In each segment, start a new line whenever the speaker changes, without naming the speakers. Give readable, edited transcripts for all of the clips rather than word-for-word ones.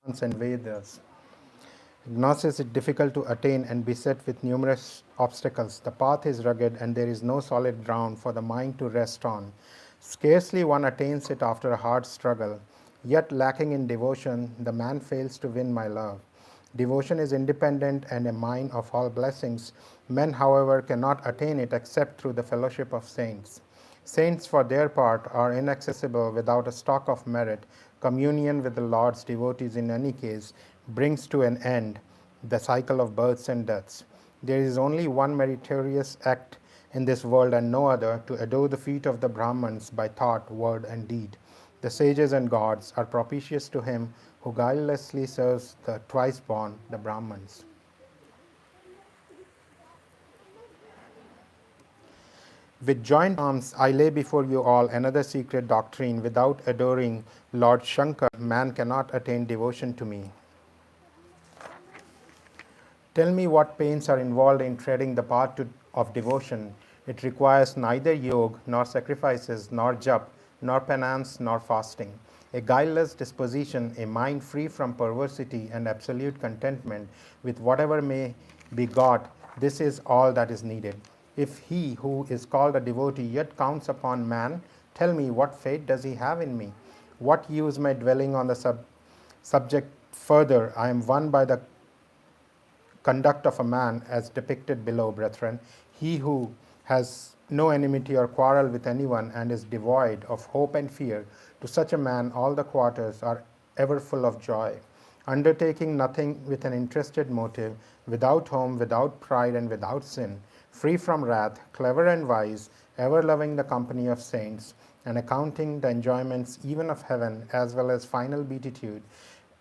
and Vedas. Gnosis is difficult to attain and beset with numerous obstacles. The path is rugged and there is no solid ground for the mind to rest on. Scarcely one attains it after a hard struggle. Yet, lacking in devotion, the man fails to win my love. Devotion is independent and a mine of all blessings. Men, however, cannot attain it except through the fellowship of saints. Saints, for their part, are inaccessible without a stock of merit. Communion with the Lord's devotees, in any case, brings to an end the cycle of births and deaths. There is only one meritorious act in this world and no other, to adore the feet of the Brahmans by thought, word, and deed. The sages and gods are propitious to him who guilelessly serves the twice born, the Brahmans. With joined arms, I lay before you all another secret doctrine. Without adoring Lord Shankar, man cannot attain devotion to me. Tell me what pains are involved in treading the path of devotion. It requires neither yoga, nor sacrifices, nor jap, nor penance, nor fasting. A guileless disposition, a mind free from perversity, and absolute contentment with whatever may be got, this is all that is needed. If he who is called a devotee yet counts upon man, tell me what fate does he have in me? What use my dwelling on the subject further? I am won by the conduct of a man as depicted below, brethren. He who has no enmity or quarrel with anyone and is devoid of hope and fear, to such a man all the quarters are ever full of joy. Undertaking nothing with an interested motive, without home, without pride, and without sin, free from wrath, clever and wise, ever loving the company of saints, and accounting the enjoyments even of heaven as well as final beatitude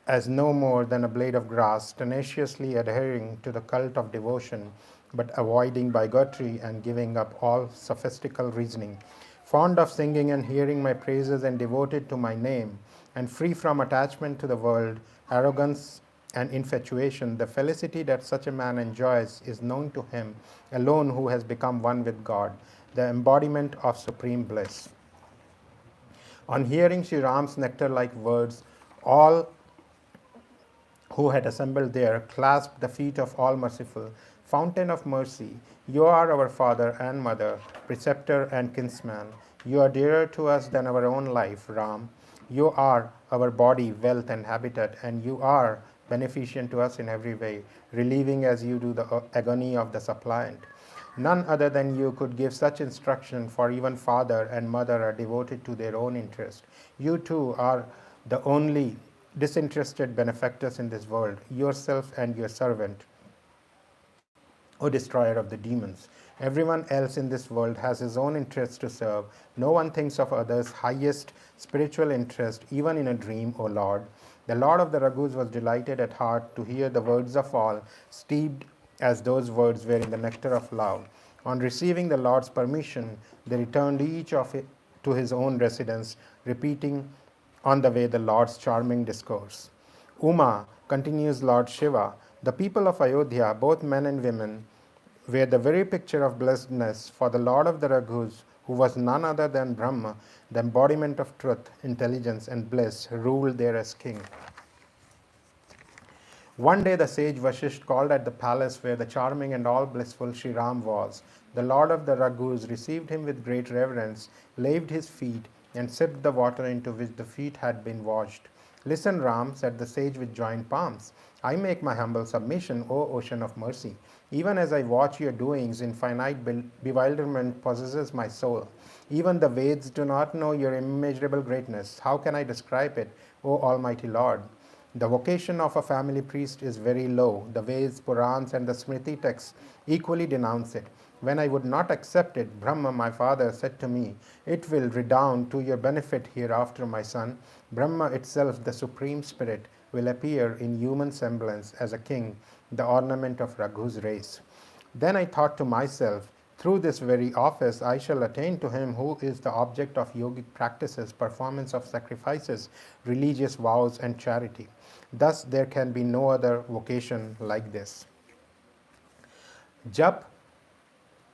as no more than a blade of grass, tenaciously adhering to the cult of devotion, but avoiding bigotry and giving up all sophistical reasoning, fond of singing and hearing my praises and devoted to my name, and free from attachment to the world, arrogance, and infatuation, the felicity that such a man enjoys is known to him alone who has become one with God, the embodiment of supreme bliss. On hearing Sri Ram's nectar-like words, all who had assembled there clasped the feet of all merciful, fountain of mercy. You are our father and mother, preceptor and kinsman. You are dearer to us than our own life, Ram. You are our body, wealth, and habitat, and you are beneficent to us in every way, relieving as you do the agony of the suppliant. None other than you could give such instruction, for even father and mother are devoted to their own interest. You too are the only disinterested benefactors in this world, yourself and your servant, O destroyer of the demons. Everyone else in this world has his own interests to serve. No one thinks of others' highest spiritual interest, even in a dream, O Lord. The Lord of the Raghus was delighted at heart to hear the words of all, steeped as those words were in the nectar of love. On receiving the Lord's permission, they returned each of it to his own residence, repeating on the way the Lord's charming discourse. Uma, continues Lord Shiva, the people of Ayodhya, both men and women, were the very picture of blessedness, for the Lord of the Raghus, who was none other than Brahma, the embodiment of truth, intelligence, and bliss, ruled there as king. One day the sage Vasisht called at the palace where the charming and all blissful Sri Ram was. The Lord of the Raghus received him with great reverence, laved his feet, and sipped the water into which the feet had been washed. Listen, Ram, said the sage with joined palms. I make my humble submission, O ocean of mercy. Even as I watch your doings, infinite bewilderment possesses my soul. Even the Veds do not know your immeasurable greatness. How can I describe it, O Almighty Lord? The vocation of a family priest is very low. The Veds, Purans, and the Smriti texts equally denounce it. When I would not accept it, Brahma, my father, said to me, it will redound to your benefit hereafter, my son. Brahma itself, the Supreme Spirit, will appear in human semblance as a king, the ornament of Raghu's race. Then I thought to myself, through this very office I shall attain to him who is the object of yogic practices, performance of sacrifices, religious vows, and charity. Thus there can be no other vocation like this. Jap,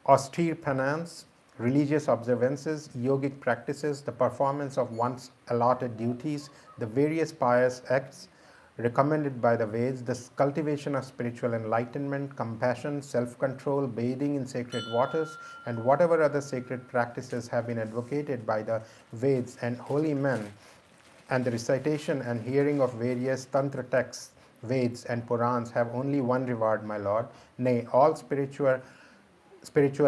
austere penance, religious observances, yogic practices, the performance of one's allotted duties, the various pious acts, recommended by the Veds, the cultivation of spiritual enlightenment, compassion, self-control, bathing in sacred waters, and whatever other sacred practices have been advocated by the Veds and holy men, and the recitation and hearing of various Tantra texts, Veds, and Purans have only one reward, my Lord. Nay, all spiritual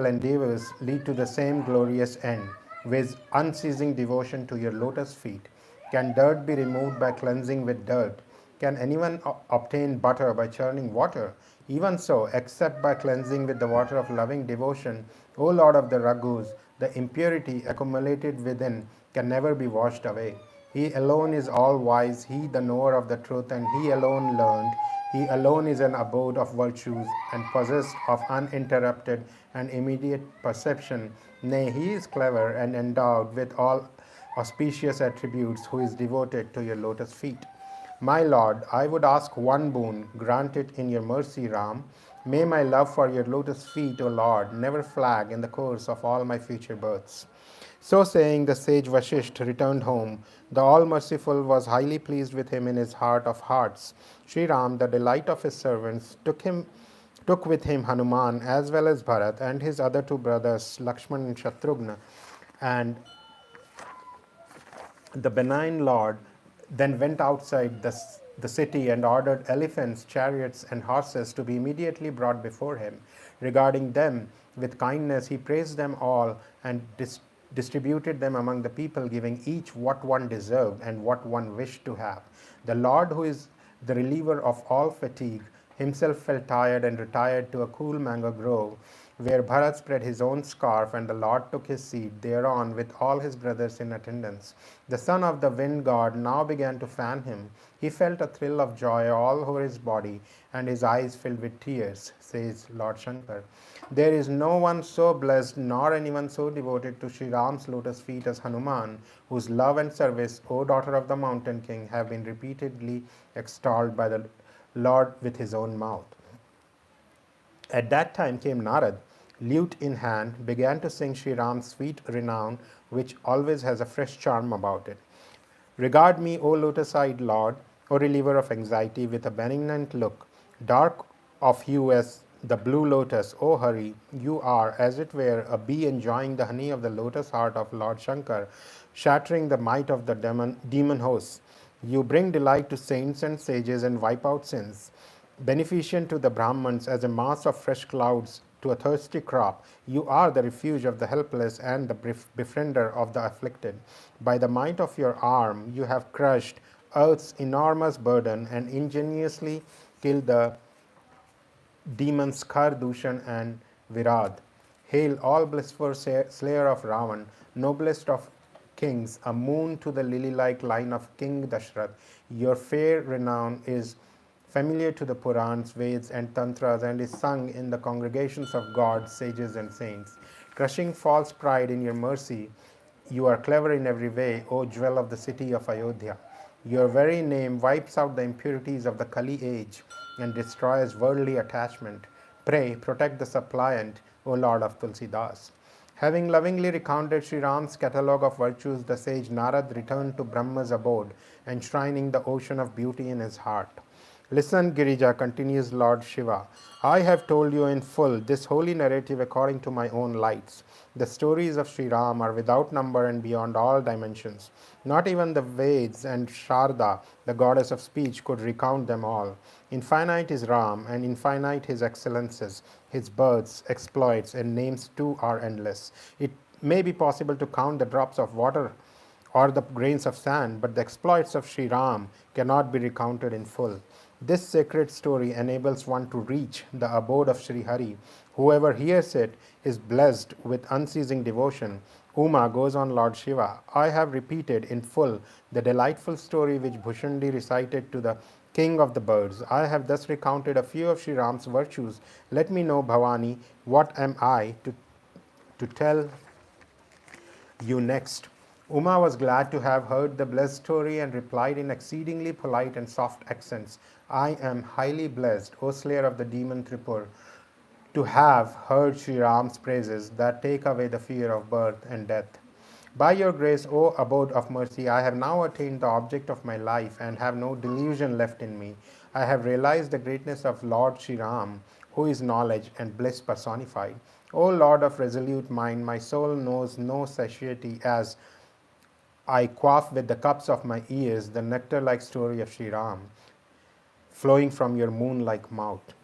endeavors lead to the same glorious end, with unceasing devotion to your lotus feet. Can dirt be removed by cleansing with dirt? Can anyone obtain butter by churning water? Even so, except by cleansing with the water of loving devotion, O Lord of the Raghus, the impurity accumulated within can never be washed away. He alone is all wise, he the knower of the truth, and he alone learned. He alone is an abode of virtues and possessed of uninterrupted and immediate perception. Nay, he is clever and endowed with all auspicious attributes who is devoted to your lotus feet. My Lord, I would ask one boon, grant it in your mercy, Ram. May my love for your lotus feet, O Lord, never flag in the course of all my future births. So saying, the sage Vashisht returned home. The All-Merciful was highly pleased with him in his heart of hearts. Sri Ram, the delight of his servants, took with him Hanuman as well as Bharat and his other two brothers, Lakshman and Shatrughna, and the benign Lord then went outside the city and ordered elephants, chariots, and horses to be immediately brought before him. Regarding them with kindness, he praised them all and distributed them among the people, giving each what one deserved and what one wished to have. The Lord, who is the reliever of all fatigue, himself felt tired and retired to a cool mango grove, where Bharat spread his own scarf, and the Lord took his seat thereon with all his brothers in attendance. The son of the wind god now began to fan him. He felt a thrill of joy all over his body, and his eyes filled with tears, says Lord Shankar. There is no one so blessed, nor anyone so devoted to Sri Ram's lotus feet as Hanuman, whose love and service, O daughter of the mountain king, have been repeatedly extolled by the Lord with his own mouth. At that time came Narad, lute in hand, began to sing Sri Ram's sweet renown, which always has a fresh charm about it. Regard me, O lotus-eyed Lord, O reliever of anxiety, with a benignant look. Dark of hue as the blue lotus, O Hari, you are, as it were, a bee enjoying the honey of the lotus heart of Lord Shankar, shattering the might of the demon hosts. You bring delight to saints and sages and wipe out sins. Beneficent to the Brahmans as a mass of fresh clouds to a thirsty crop, you are the refuge of the helpless and the befriender of the afflicted. By the might of your arm, you have crushed earth's enormous burden and ingeniously killed the demons Khar, Dushan, and Virad. Hail, all blissful slayer of Ravan, noblest of kings, a moon to the lily-like line of King Dashrath. Your fair renown is familiar to the Purans, Veds, and Tantras, and is sung in the congregations of gods, sages, and saints. Crushing false pride in your mercy, you are clever in every way, O jewel of the city of Ayodhya. Your very name wipes out the impurities of the Kali age and destroys worldly attachment. Pray, protect the suppliant, O Lord of Tulsidas. Having lovingly recounted Sri Ram's catalogue of virtues, the sage Narad returned to Brahma's abode, enshrining the ocean of beauty in his heart. Listen, Girija, continues Lord Shiva. I have told you in full this holy narrative according to my own lights. The stories of Sri Ram are without number and beyond all dimensions. Not even the Veds and Sharda, the goddess of speech, could recount them all. Infinite is Ram, and infinite his excellences. His births, exploits, and names too are endless. It may be possible to count the drops of water or the grains of sand, but the exploits of Sri Ram cannot be recounted in full. This sacred story enables one to reach the abode of Sri Hari. Whoever hears it is blessed with unceasing devotion. Uma, goes on Lord Shiva, I have repeated in full the delightful story which Bhushandi recited to the king of the birds. I have thus recounted a few of Sri Ram's virtues. Let me know, Bhavani, what am I to tell you next? Uma was glad to have heard the blessed story and replied in exceedingly polite and soft accents, I am highly blessed, O slayer of the demon Tripur, to have heard Sri Ram's praises that take away the fear of birth and death. By your grace, O abode of mercy, I have now attained the object of my life and have no delusion left in me. I have realized the greatness of Lord Sri Ram, who is knowledge and bliss personified. O Lord of resolute mind, my soul knows no satiety as I quaff with the cups of my ears the nectar like story of Sri Ram, flowing from your moon like mouth.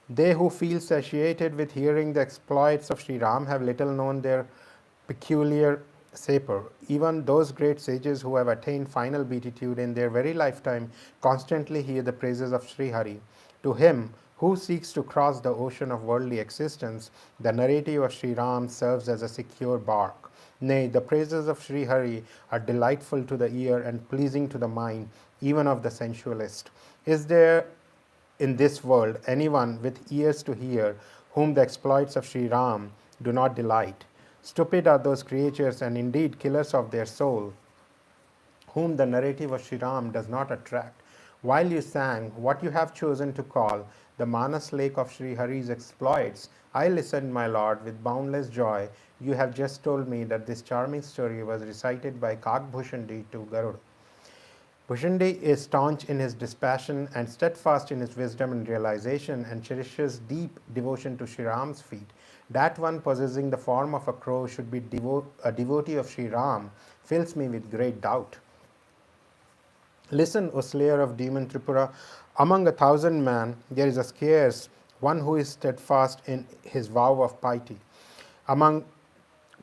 They who feel satiated with hearing the exploits of Sri Ram have little known their peculiar sapor. Even those great sages who have attained final beatitude in their very lifetime constantly hear the praises of Sri Hari. To him who seeks to cross the ocean of worldly existence, the narrative of Sri Ram serves as a secure bark. Nay, the praises of Sri Hari are delightful to the ear and pleasing to the mind, even of the sensualist. Is there in this world anyone with ears to hear whom the exploits of Sri Ram do not delight? Stupid are those creatures and indeed killers of their soul, whom the narrative of Sri Ram does not attract. While you sang what you have chosen to call the Manas lake of Sri Hari's exploits, I listened, my lord, with boundless joy. You have just told me that this charming story was recited by Kakbhushandi to Garud. Bhushandi is staunch in his dispassion and steadfast in his wisdom and realization, and cherishes deep devotion to Sri Ram's feet. That one possessing the form of a crow should be a devotee of Sri Ram fills me with great doubt. Listen, O slayer of demon Tripura, among 1,000 men there is a scarce one who is steadfast in his vow of piety. Among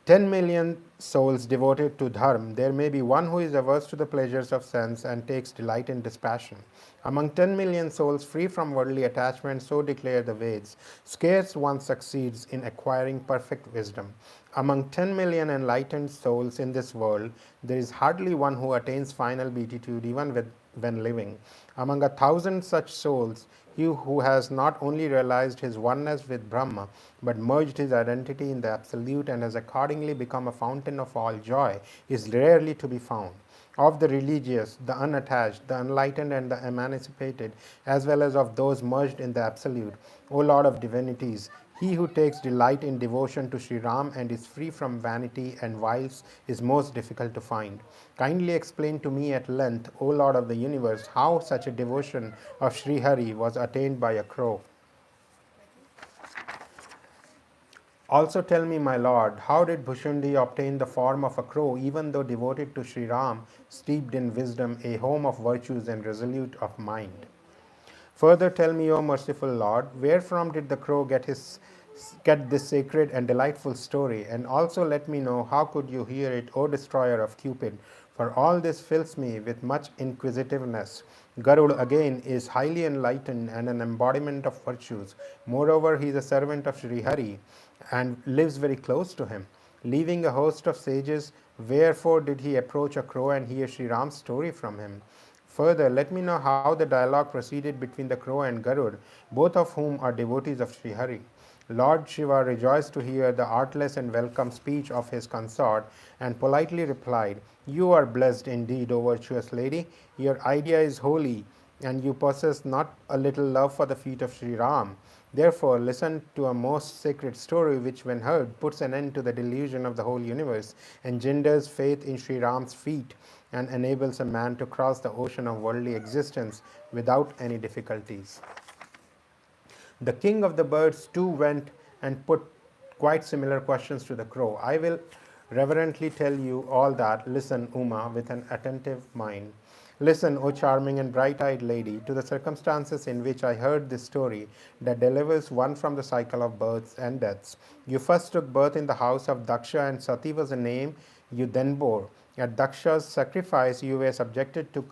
10 million souls devoted to dharma, there may be one who is averse to the pleasures of sense and takes delight in dispassion. Among 10 million souls free from worldly attachment, so declare the Veds, scarce one succeeds in acquiring perfect wisdom. Among 10 million enlightened souls in this world, there is hardly one who attains final beatitude even when living. Among 1,000 such souls, he who has not only realized his oneness with Brahma, but merged his identity in the Absolute and has accordingly become a fountain of all joy, is rarely to be found. Of the religious, the unattached, the enlightened, and the emancipated, as well as of those merged in the Absolute, O Lord of divinities, he who takes delight in devotion to Sri Ram and is free from vanity and wiles is most difficult to find. Kindly explain to me at length, O Lord of the universe, how such a devotion of Sri Hari was attained by a crow. Also tell me, my lord, how did Bhushundi obtain the form of a crow, even though devoted to Sri Ram, steeped in wisdom, a home of virtues, and resolute of mind? Further tell me, O merciful Lord, wherefrom did the crow get this sacred and delightful story, and also let me know how could you hear it, O destroyer of Cupid, for all this fills me with much inquisitiveness. Garud again is highly enlightened and an embodiment of virtues. Moreover, he is a servant of Sri Hari and lives very close to him. Leaving a host of sages, wherefore did he approach a crow and hear Sri Ram's story from him? Further, let me know how the dialogue proceeded between the crow and Garud, both of whom are devotees of Sri Hari. Lord Shiva rejoiced to hear the artless and welcome speech of his consort and politely replied, You are blessed indeed, O virtuous lady. Your idea is holy, and you possess not a little love for the feet of Sri Ram. Therefore, listen to a most sacred story which, when heard, puts an end to the delusion of the whole universe, engenders faith in Sri Ram's feet, and enables a man to cross the ocean of worldly existence without any difficulties. The king of the birds too went and put quite similar questions to the crow. I will reverently tell you all that. Listen, Uma, with an attentive mind. Listen, O charming and bright-eyed lady, to the circumstances in which I heard this story that delivers one from the cycle of births and deaths. You first took birth in the house of Daksha, and Sati was the name you then bore. At Daksha's sacrifice you were subjected to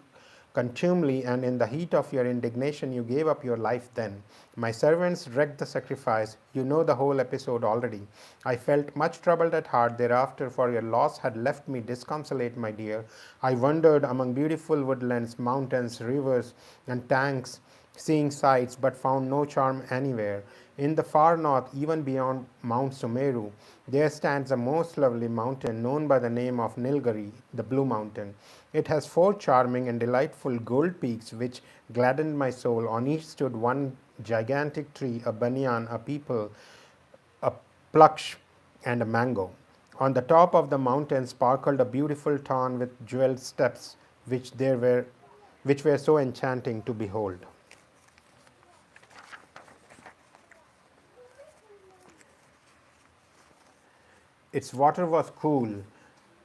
contumely, and in the heat of your indignation you gave up your life then. My servants wrecked the sacrifice. You know the whole episode already. I felt much troubled at heart thereafter, for your loss had left me disconsolate, my dear. I wandered among beautiful woodlands, mountains, rivers, and tanks, seeing sights, but found no charm anywhere. In the far north, even beyond Mount Sumeru, there stands a most lovely mountain known by the name of Nilgiri, the Blue Mountain. It has 4 charming and delightful gold peaks which gladdened my soul. On each stood one gigantic tree, a banyan, a peepal, a plaksh, and a mango. On the top of the mountain sparkled a beautiful tarn with jeweled steps, which were so enchanting to behold. Its water was cool,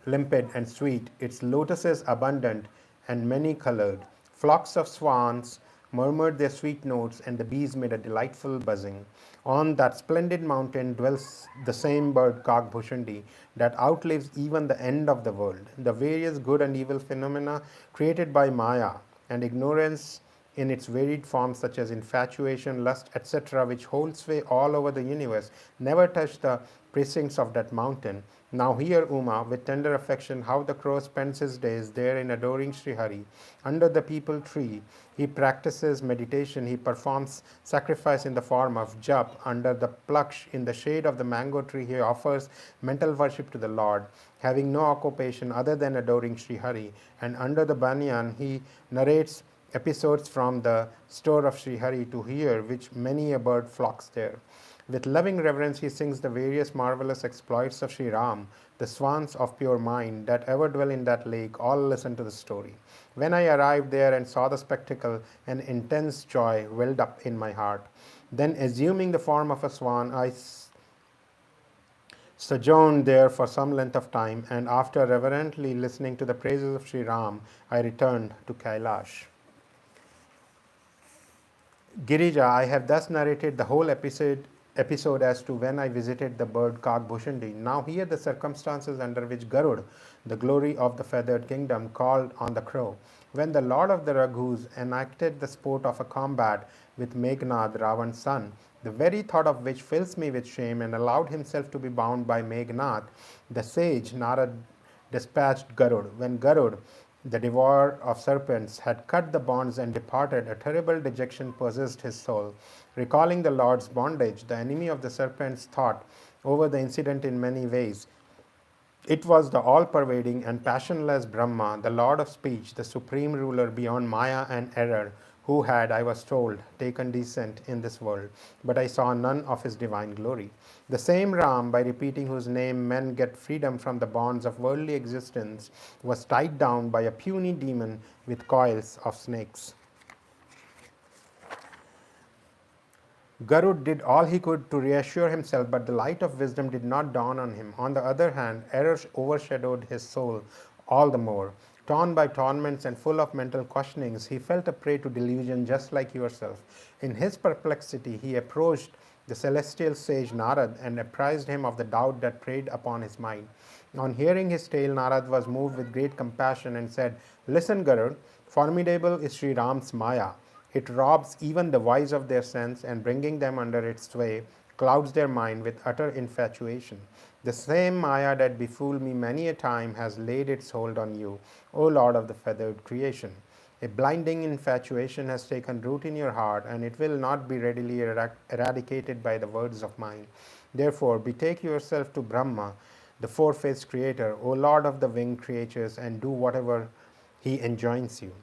limpid, and sweet, its lotuses abundant and many colored. Flocks of swans murmured their sweet notes, and the bees made a delightful buzzing. On that splendid mountain dwells the same bird Kagbhushandi that outlives even the end of the world. The various good and evil phenomena created by Maya and ignorance in its varied forms such as infatuation, lust, etc., which hold sway all over the universe, never touch the precincts of that mountain. Now hear, Uma, with tender affection, how the crow spends his days there in adoring Sri Hari. Under the peepal tree, he practices meditation, he performs sacrifice in the form of jap. Under the plaksh, in the shade of the mango tree, he offers mental worship to the Lord, having no occupation other than adoring Sri Hari. And under the banyan, he narrates episodes from the store of Sri Hari to hear, which many a bird flocks there. With loving reverence, he sings the various marvelous exploits of Sri Ram. The swans of pure mind that ever dwell in that lake all listen to the story. When I arrived there and saw the spectacle, an intense joy welled up in my heart. Then, assuming the form of a swan, I sojourned there for some length of time, and after reverently listening to the praises of Sri Ram, I returned to Kailash. Girija, I have thus narrated the whole episode as to when I visited the bird Kagbhushandi. Now hear the circumstances under which Garud, the glory of the feathered kingdom, called on the crow. When the lord of the Raghus enacted the sport of a combat with Meghnad, Ravan's son, the very thought of which fills me with shame, and allowed himself to be bound by Meghnad, the sage Narad dispatched Garud. When Garud, the devourer of serpents, had cut the bonds and departed, a terrible dejection possessed his soul. Recalling the Lord's bondage, the enemy of the serpents thought over the incident in many ways. It was the all-pervading and passionless Brahma, the Lord of speech, the supreme ruler beyond Maya and error, who had, I was told, taken descent in this world, but I saw none of his divine glory. The same Ram, by repeating whose name men get freedom from the bonds of worldly existence, was tied down by a puny demon with coils of snakes. Garud did all he could to reassure himself, but the light of wisdom did not dawn on him. On the other hand, error overshadowed his soul all the more. Torn by torments and full of mental questionings, he felt a prey to delusion just like yourself. In his perplexity, he approached the celestial sage Narad and apprised him of the doubt that preyed upon his mind. On hearing his tale, Narad was moved with great compassion and said, "Listen, Garud, formidable is Sri Ram's Maya. It robs even the wise of their sense, and bringing them under its sway, clouds their mind with utter infatuation. The same Maya that befooled me many a time has laid its hold on you, O Lord of the feathered creation. A blinding infatuation has taken root in your heart, and it will not be readily eradicated by the words of mine. Therefore, betake yourself to Brahma, the four-faced creator, O Lord of the winged creatures, and do whatever he enjoins you."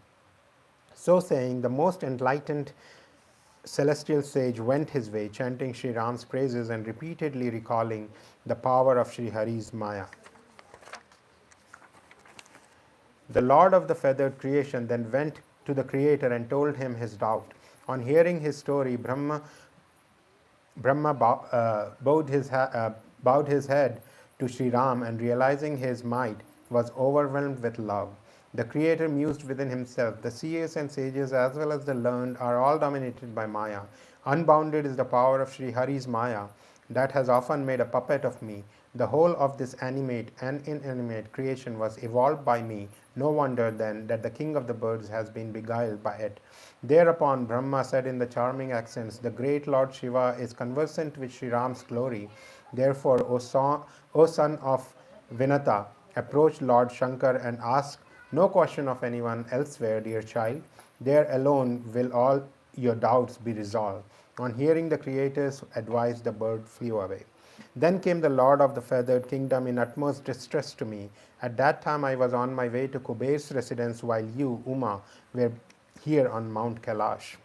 So saying, the most enlightened celestial sage went his way, chanting Sri Ram's praises and repeatedly recalling the power of Sri Hari's Maya. The Lord of the feathered creation then went to the Creator and told him his doubt. On hearing his story, Brahma bowed his head to Sri Ram, and realizing his might, was overwhelmed with love. The Creator mused within himself, "The seers and sages as well as the learned are all dominated by Maya. Unbounded is the power of Sri Hari's Maya that has often made a puppet of me. The whole of this animate and inanimate creation was evolved by me. No wonder, then, that the king of the birds has been beguiled by it." Thereupon Brahma said in the charming accents, "The great Lord Shiva is conversant with Sri Ram's glory. Therefore, O son of Vinata, approach Lord Shankar and ask no question of anyone elsewhere, dear child. There alone will all your doubts be resolved." On hearing the Creator's advice, the bird flew away. Then came the Lord of the feathered kingdom in utmost distress to me. At that time I was on my way to Kuber's residence, while you, Uma, were here on Mount Kailash.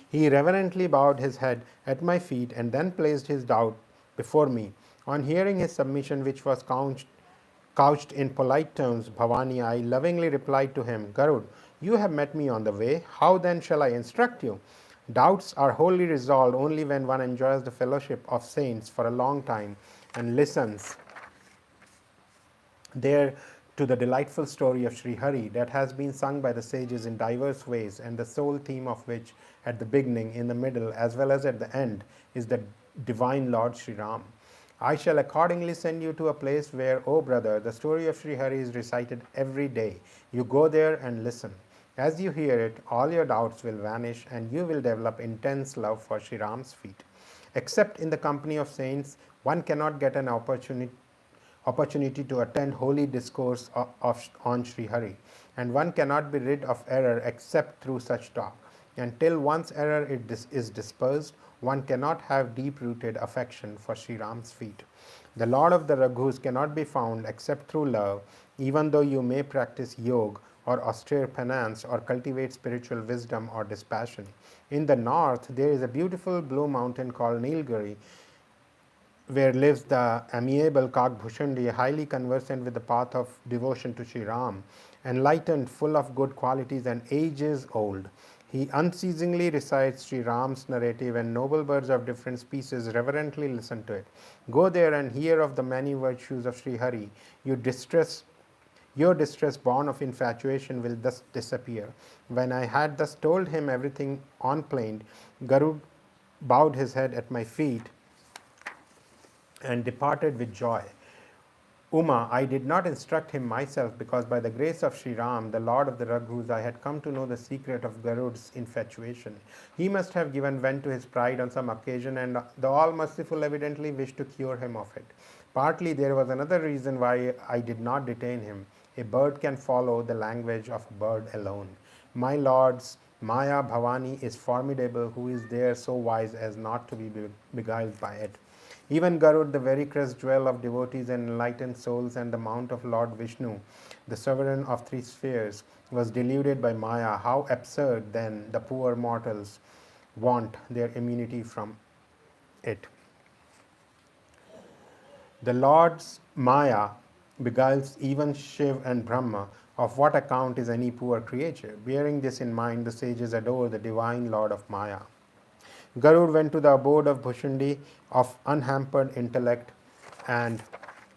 He reverently bowed his head at my feet and then placed his doubt before me. On hearing his submission, which was couched in polite terms, Bhavani, I lovingly replied to him, Garud, you have met me on the way. How then shall I instruct you? Doubts are wholly resolved only when one enjoys the fellowship of saints for a long time and listens there to the delightful story of Sri Hari that has been sung by the sages in diverse ways, and the sole theme of which, at the beginning, in the middle, as well as at the end, is the divine Lord Sri Ram. I shall accordingly send you to a place where, O brother, the story of Sri Hari is recited every day. You go there and listen. As you hear it, all your doubts will vanish and you will develop intense love for Sri Ram's feet. Except in the company of saints, one cannot get an opportunity to attend holy discourse on Sri Hari, and one cannot be rid of error except through such talk. Until one's error is dispersed, one cannot have deep-rooted affection for Sri Ram's feet. The Lord of the Raghus cannot be found except through love, even though you may practice yoga or austere penance or cultivate spiritual wisdom or dispassion. In the north, there is a beautiful blue mountain called Nilgiri, where lives the amiable Kagbhushandi, highly conversant with the path of devotion to Sri Ram, enlightened, full of good qualities, and ages old. He unceasingly recites Sri Ram's narrative, and noble birds of different species reverently listen to it. Go there and hear of the many virtues of Sri Hari. Your distress born of infatuation will thus disappear. When I had thus told him everything on plain, Garud bowed his head at my feet and departed with joy. Uma, I did not instruct him myself, because by the grace of Sri Ram, the Lord of the Raghus, I had come to know the secret of Garud's infatuation. He must have given vent to his pride on some occasion, and the All-Merciful evidently wished to cure him of it. Partly there was another reason why I did not detain him. A bird can follow the language of a bird alone. My lords, Maya Bhavani is formidable, who is there so wise as not to be beguiled by it. Even Garud, the very crest jewel of devotees and enlightened souls, and the mount of Lord Vishnu, the sovereign of three spheres, was deluded by Maya. How absurd, then, the poor mortals want their immunity from it. The Lord's Maya beguiles even Shiv and Brahma. Of what account is any poor creature? Bearing this in mind, the sages adore the divine Lord of Maya. Garud went to the abode of Bhushandi, of unhampered intellect and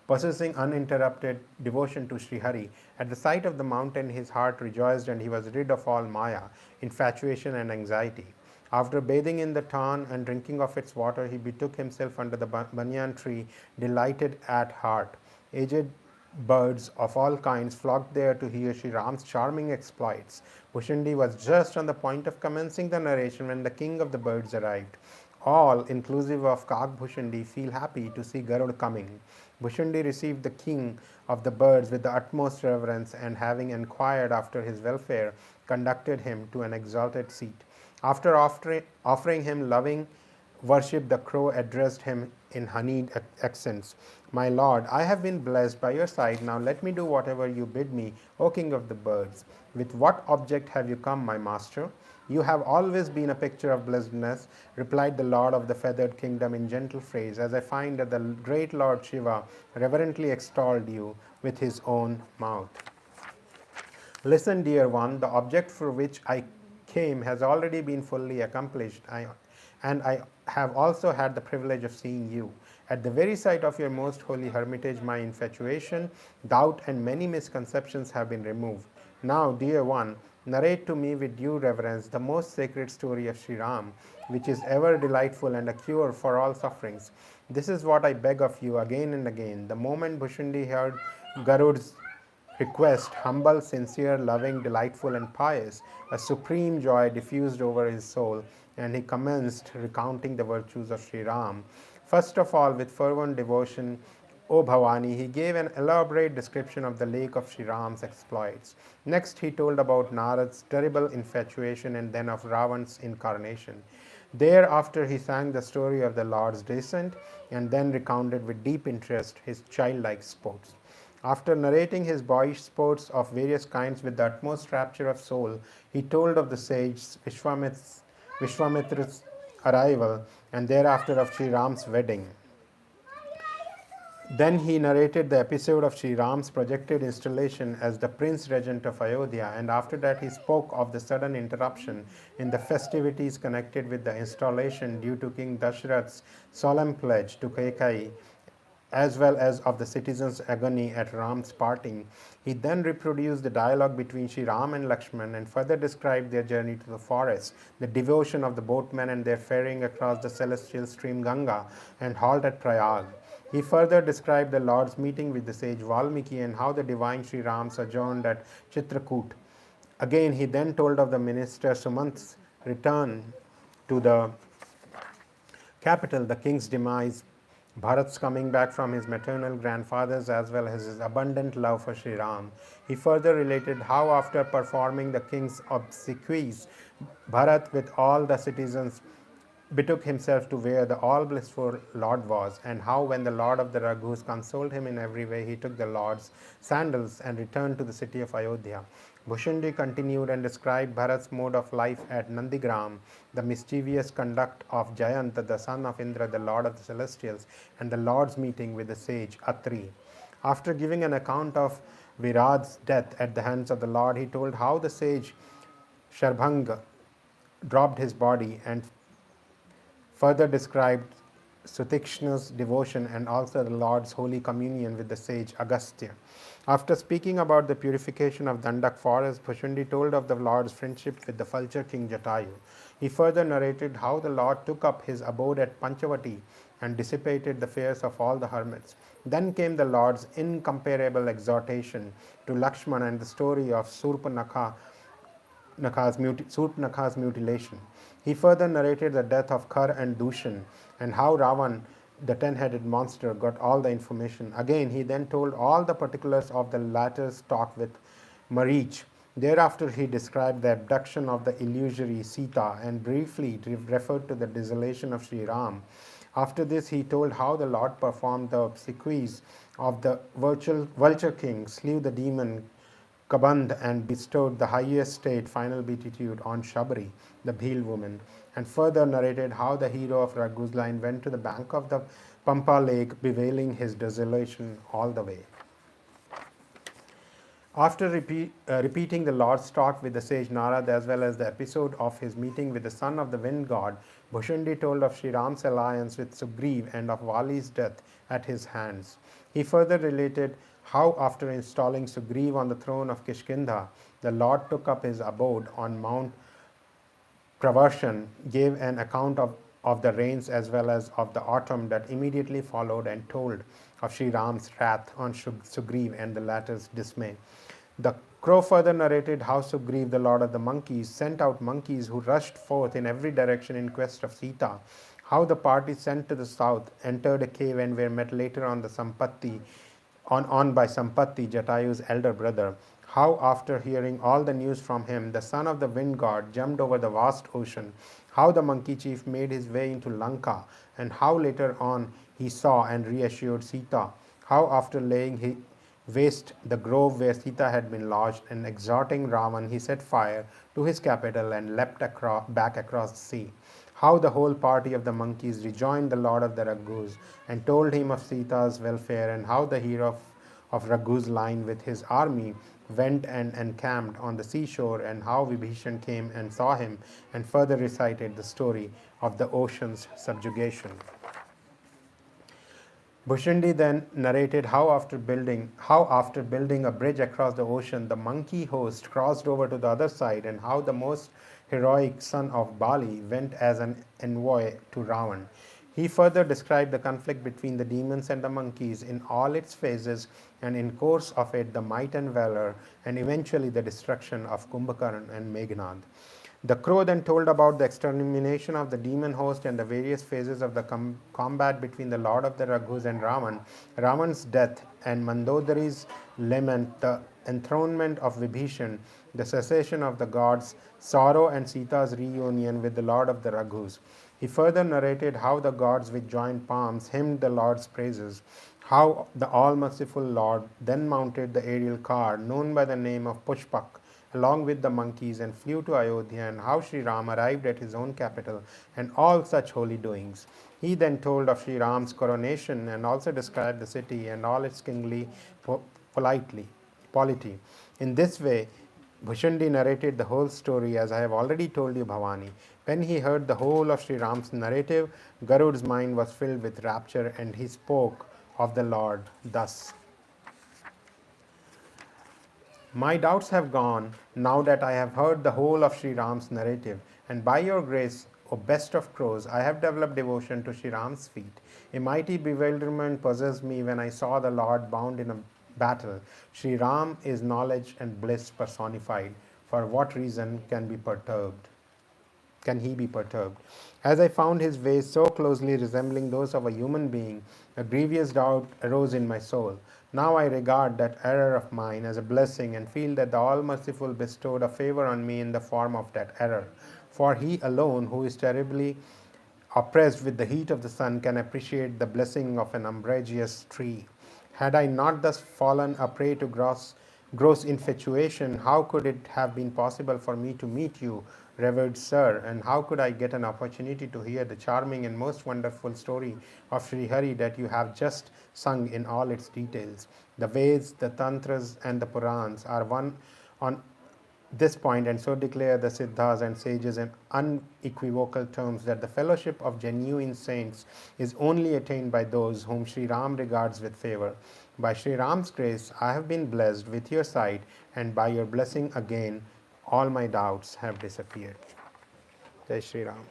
possessing uninterrupted devotion to Sri Hari. At the sight of the mountain, his heart rejoiced, and he was rid of all Maya, infatuation, and anxiety. After bathing in the tarn and drinking of its water, he betook himself under the banyan tree, delighted at heart. Aged birds of all kinds flocked there to hear Sri Ram's charming exploits. Bhushandi was just on the point of commencing the narration when the king of the birds arrived. All, inclusive of Kagbhushandi, feel happy to see Garud coming. Bhushandi received the king of the birds with the utmost reverence, and having inquired after his welfare, conducted him to an exalted seat. After offering him loving worship, the crow addressed him in honeyed accents. My lord, I have been blessed by your side. Now let me do whatever you bid me, O king of the birds. With what object have you come, my master? You have always been a picture of blessedness, replied the lord of the feathered kingdom in gentle phrase, as I find that the great Lord Shiva reverently extolled you with his own mouth. Listen, dear one, the object for which I came has already been fully accomplished, and I have also had the privilege of seeing you. At the very sight of your most holy hermitage, my infatuation, doubt, and many misconceptions have been removed. Now, dear one, narrate to me with due reverence the most sacred story of Sri Ram, which is ever delightful and a cure for all sufferings. This is what I beg of you again and again. The moment Bhushandi heard Garud's request, humble, sincere, loving, delightful, and pious, a supreme joy diffused over his soul, and he commenced recounting the virtues of Sri Ram. First of all, with fervent devotion, O Bhavani, he gave an elaborate description of the lake of Sri Ram's exploits. Next, he told about Narad's terrible infatuation, and then of Ravan's incarnation. Thereafter, he sang the story of the Lord's descent, and then recounted with deep interest his childlike sports. After narrating his boyish sports of various kinds with the utmost rapture of soul, he told of the sage Vishwamitra's arrival, and thereafter of Sri Ram's wedding. Then he narrated the episode of Sri Ram's projected installation as the Prince Regent of Ayodhya, and after that he spoke of the sudden interruption in the festivities connected with the installation due to King Dashrath's solemn pledge to Kaikai, as well as of the citizens' agony at Ram's parting. He then reproduced the dialogue between Sri Ram and Lakshman and further described their journey to the forest, the devotion of the boatmen and their ferrying across the celestial stream Ganga and halt at Prayag. He further described the Lord's meeting with the sage Valmiki and how the divine Sri Ram sojourned at Chitrakoot. Again, he then told of the minister Sumant's return to the capital, the king's demise, Bharat's coming back from his maternal grandfathers, as well as his abundant love for Sri Ram. He further related how, after performing the king's obsequies, Bharat, with all the citizens, betook himself to where the all blissful Lord was, and how, when the Lord of the Raghus consoled him in every way, he took the Lord's sandals and returned to the city of Ayodhya. Bhushundi continued and described Bharat's mode of life at Nandigram, the mischievous conduct of Jayant, the son of Indra, the Lord of the Celestials, and the Lord's meeting with the sage Atri. After giving an account of Virad's death at the hands of the Lord, he told how the sage Sharbhanga dropped his body and further described Sutikshna's devotion and also the Lord's holy communion with the sage Agastya. After speaking about the purification of Dandak forest, Bhushundi told of the Lord's friendship with the vulture king Jatayu. He further narrated how the Lord took up his abode at Panchavati and dissipated the fears of all the hermits. Then came the Lord's incomparable exhortation to Lakshmana and the story of Surpanakha's mutilation. He further narrated the death of Khar and Dushan and how Ravan, the 10-headed monster, got all the information. Again, he then told all the particulars of the latter's talk with Marich. Thereafter, he described the abduction of the illusory Sita and briefly referred to the desolation of Sri Ram. After this, he told how the Lord performed the obsequies of the vulture king, slew the demon Kaband, and bestowed the highest state, final beatitude, on Shabri, the Bhil woman, and further narrated how the hero of Raghu's line went to the bank of the Pampa lake, bewailing his desolation all the way. After repeating the Lord's talk with the sage Narad as well as the episode of his meeting with the son of the wind god, Bhushundi told of Sri Ram's alliance with Sugriv and of Vali's death at his hands. He further related how, after installing Sugriv on the throne of Kishkindha, the Lord took up his abode on Mount Pravarshan, gave an account of the rains as well as of the autumn that immediately followed, and told of Sri Ram's wrath on Sugriv and the latter's dismay. The crow further narrated how Sugriv, the lord of the monkeys, sent out monkeys who rushed forth in every direction in quest of Sita, how the party sent to the south entered a cave and were met later on by Sampati, Jatayu's elder brother, how, after hearing all the news from him, the son of the wind god jumped over the vast ocean, how the monkey chief made his way into Lanka, and how later on he saw and reassured Sita, how, after laying waste the grove where Sita had been lodged and exhorting Ravan, he set fire to his capital and leapt back across the sea, how the whole party of the monkeys rejoined the Lord of the Raghus and told him of Sita's welfare, and how the hero of Raghu's line with his army went and encamped on the seashore, and how Vibhishan came and saw him, and further recited the story of the ocean's subjugation. Bhushundi then narrated how after building a bridge across the ocean, the monkey host crossed over to the other side, and how the most heroic son of Bali went as an envoy to Ravan. He further described the conflict between the demons and the monkeys in all its phases, and in course of it the might and valor, and eventually the destruction of Kumbhakarna and Meghnad. The crow then told about the extermination of the demon host and the various phases of the combat between the Lord of the Raghus and Ravan, Ravan's death and Mandodari's lament, the enthronement of Vibhishan, the cessation of the gods, sorrow, and Sita's reunion with the Lord of the Raghus. He further narrated how the gods with joined palms hymned the Lord's praises, how the all-merciful Lord then mounted the aerial car known by the name of Pushpak along with the monkeys and flew to Ayodhya, and how Sri Ram arrived at his own capital, and all such holy doings. He then told of Sri Ram's coronation and also described the city and all its kingly polity. In this way, Bhushandi narrated the whole story as I have already told you, Bhavani. When he heard the whole of Sri Ram's narrative, Garud's mind was filled with rapture and he spoke of the Lord thus. My doubts have gone now that I have heard the whole of Sri Ram's narrative, and by your grace, O best of crows, I have developed devotion to Sri Ram's feet. A mighty bewilderment possessed me when I saw the Lord bound in a battle. Sri Ram is knowledge and bliss personified. For what reason can be perturbed? Can he be perturbed? As I found his ways so closely resembling those of a human being, a grievous doubt arose in my soul. Now I regard that error of mine as a blessing and feel that the All-Merciful bestowed a favor on me in the form of that error. For he alone, who is terribly oppressed with the heat of the sun, can appreciate the blessing of an umbrageous tree. Had I not thus fallen a prey to gross infatuation, how could it have been possible for me to meet you, revered sir, and how could I get an opportunity to hear the charming and most wonderful story of Sri Hari that you have just sung in all its details? The Veds, the Tantras, and the Purans are one on this point, and so declare the Siddhas and sages in unequivocal terms that the fellowship of genuine saints is only attained by those whom Sri Ram regards with favor. By Sri Ram's grace, I have been blessed with your sight, and by your blessing again, all my doubts have disappeared. Jai Sri Ram.